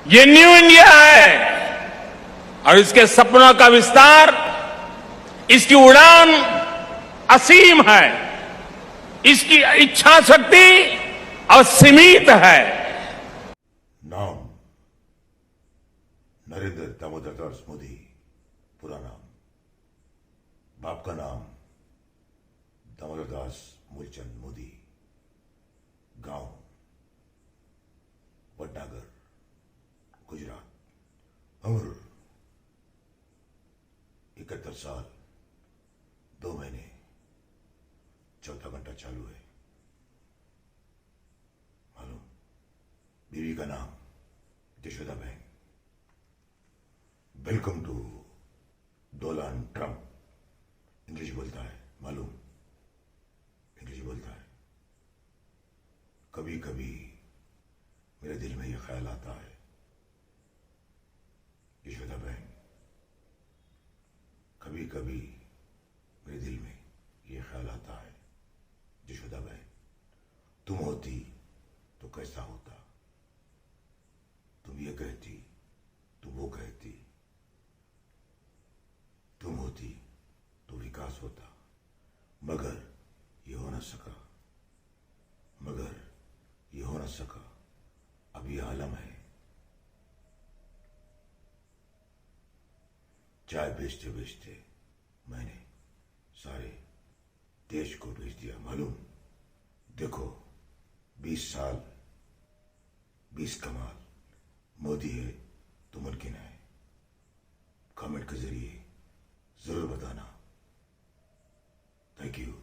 ये new India है और इसके सपनों का विस्तार, इसकी उड़ान असीम है, इसकी इच्छा शक्ति असीमित है। नाम नरेंद्र दामोदर दास मोदी, पूरा नाम। बाप का नाम दामोदर दास मूलचंद मोदी। गांव वडनगर, गुजरात। उम्र 71 साल 2 महीने 14 घंटा चालू है। मालूम? बीवी का नाम यशोदा बहन। Welcome to Donald Trump. English बोलता है, मालूम? इंग्लिश बोलता है। कभी कभी मेरे दिल में यह ख्याल आता है, यशोदा बहन, कभी कभी मेरे दिल में यह ख्याल आता है, यशोदा बहन, तुम होती तो कैसा होता? तुम ये कहती तो वो कहती, तुम होती तो विकास होता, मगर ये हो न सका, मगर ये हो न सका। अब ये आलम है। चाय बेचते बेचते मैंने सारे देश को बेच दिया। मालूम? देखो, 20 साल 20 कमाल। मोदी है तो मुमकिन है। कमेंट के जरिए जरूर बताना। Thank you.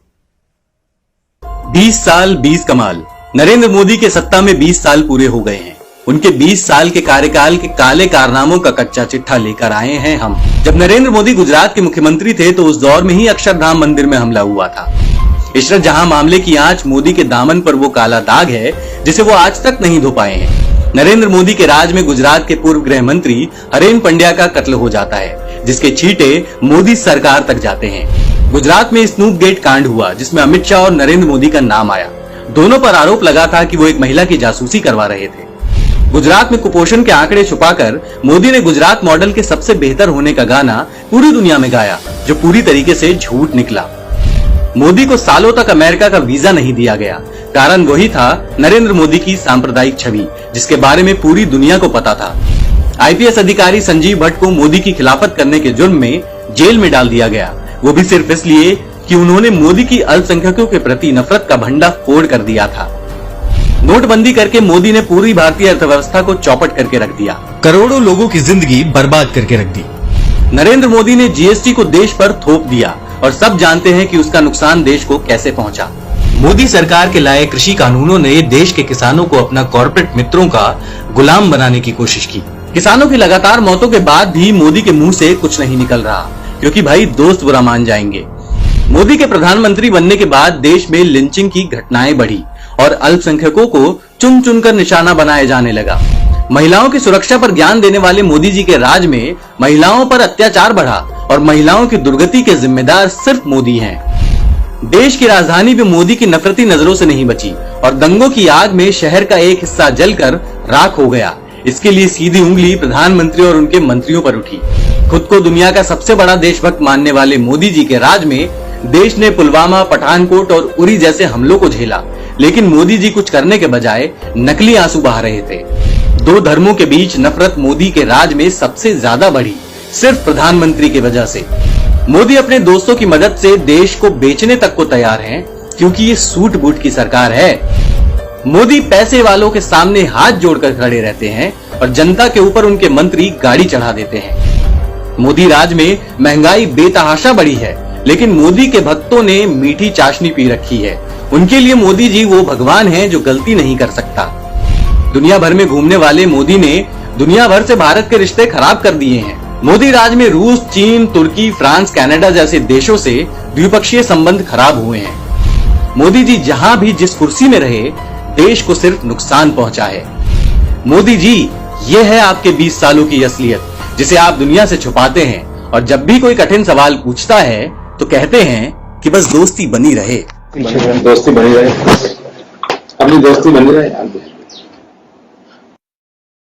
20 साल 20 कमाल। नरेंद्र मोदी के सत्ता में 20 साल पूरे हो गए हैं। उनके 20 साल के कार्यकाल के काले कारनामों का कच्चा चिट्ठा लेकर आए हैं हम। जब नरेंद्र मोदी गुजरात के मुख्यमंत्री थे तो उस दौर में ही अक्षरधाम मंदिर में हमला हुआ था। इशरत जहां मामले की आंच मोदी के दामन पर वो काला दाग है जिसे वो आज तक नहीं धो पाए हैं। नरेंद्र मोदी के राज में गुजरात के पूर्व गृह मंत्री हरेन पंड्या का कत्ल हो जाता है, जिसके छींटे मोदी सरकार तक जाते हैं। गुजरात में स्नूप गेट कांड हुआ जिसमें अमित शाह और नरेंद्र मोदी का नाम आया। दोनों पर आरोप लगा था कि वो एक महिला की जासूसी करवा रहे थे। गुजरात में कुपोषण के आंकड़े छुपाकर मोदी ने गुजरात मॉडल के सबसे बेहतर होने का गाना पूरी दुनिया में गाया, जो पूरी तरीके से झूठ निकला। मोदी को सालों तक अमेरिका का वीजा नहीं दिया गया। कारण वही था नरेंद्र मोदी की सांप्रदायिक छवि, जिसके बारे में पूरी दुनिया को पता था। आईपीएस अधिकारी संजीव भट्ट को मोदी की खिलाफत करने के जुर्म में जेल में डाल दिया गया, वो भी सिर्फ इसलिए कि उन्होंने मोदी की अल्पसंख्यकों के प्रति नफरत का भंडा फोड़ कर दिया था। नोटबंदी करके मोदी ने पूरी भारतीय अर्थव्यवस्था को चौपट करके रख दिया, करोड़ों लोगों की जिंदगी बर्बाद करके रख दी। नरेंद्र मोदी ने जीएसटी को देश पर थोप दिया और सब जानते हैं कि उसका नुकसान देश को कैसे पहुंचा। मोदी सरकार के लाए कृषि कानूनों ने देश के किसानों को अपना कॉर्पोरेट मित्रों का गुलाम बनाने की कोशिश की। किसानों की लगातार मौतों के बाद भी मोदी के मुंह से कुछ नहीं निकल रहा, क्योंकि भाई दोस्त बुरा मान जाएंगे। मोदी के प्रधानमंत्री बनने के बाद देश में लिंचिंग की घटनाएं बढ़ी और अल्पसंख्यकों को चुन चुनकर निशाना बनाया जाने लगा। महिलाओं की सुरक्षा पर ज्ञान देने वाले मोदी जी के राज में महिलाओं पर अत्याचार बढ़ा और महिलाओं की दुर्गति के जिम्मेदार सिर्फ मोदी हैं। देश की राजधानी भी मोदी की नफरती नजरों से नहीं बची और दंगों की आग में शहर का एक हिस्सा जलकर राख हो गया। इसके लिए सीधी उंगली प्रधानमंत्री और उनके मंत्रियों पर उठी। खुद को दुनिया का सबसे बड़ा देशभक्त मानने वाले मोदी जी के राज में देश ने पुलवामा, पठानकोट और उरी जैसे हमलों को झेला, लेकिन मोदी जी कुछ करने के बजाय नकली आंसू बहा रहे थे। 2 धर्मों के बीच नफरत मोदी के राज में सबसे ज्यादा बढ़ी, सिर्फ प्रधानमंत्री की वजह से। मोदी अपने दोस्तों की मदद से देश को बेचने तक को तैयार हैं, क्योंकि ये सूट बूट की सरकार है। मोदी पैसे वालों के सामने हाथ जोड़कर खड़े रहते हैं और जनता के ऊपर उनके मंत्री गाड़ी चढ़ा देते हैं। मोदी राज में महंगाई बेतहाशा बढ़ी है, लेकिन मोदी के भक्तों ने मीठी चाशनी पी रखी है। उनके लिए मोदी जी वो भगवान हैं जो गलती नहीं कर सकता। दुनिया भर में घूमने वाले मोदी ने दुनिया भर से भारत के रिश्ते खराब कर दिए हैं। मोदी राज में रूस, चीन, तुर्की, फ्रांस, कनाडा जैसे देशों से द्विपक्षीय संबंध खराब हुए हैं। मोदी जी जहां भी जिस कुर्सी में रहे, देश को सिर्फ नुकसान पहुंचा है। मोदी जी, ये है आपके 20 सालों की असलियत, जिसे आप दुनिया से छुपाते हैं। और जब भी कोई कठिन सवाल पूछता है तो कहते हैं कि बस दोस्ती बनी रहे। दोस्ती बनी रहे, अपनी दोस्ती बनी रहे।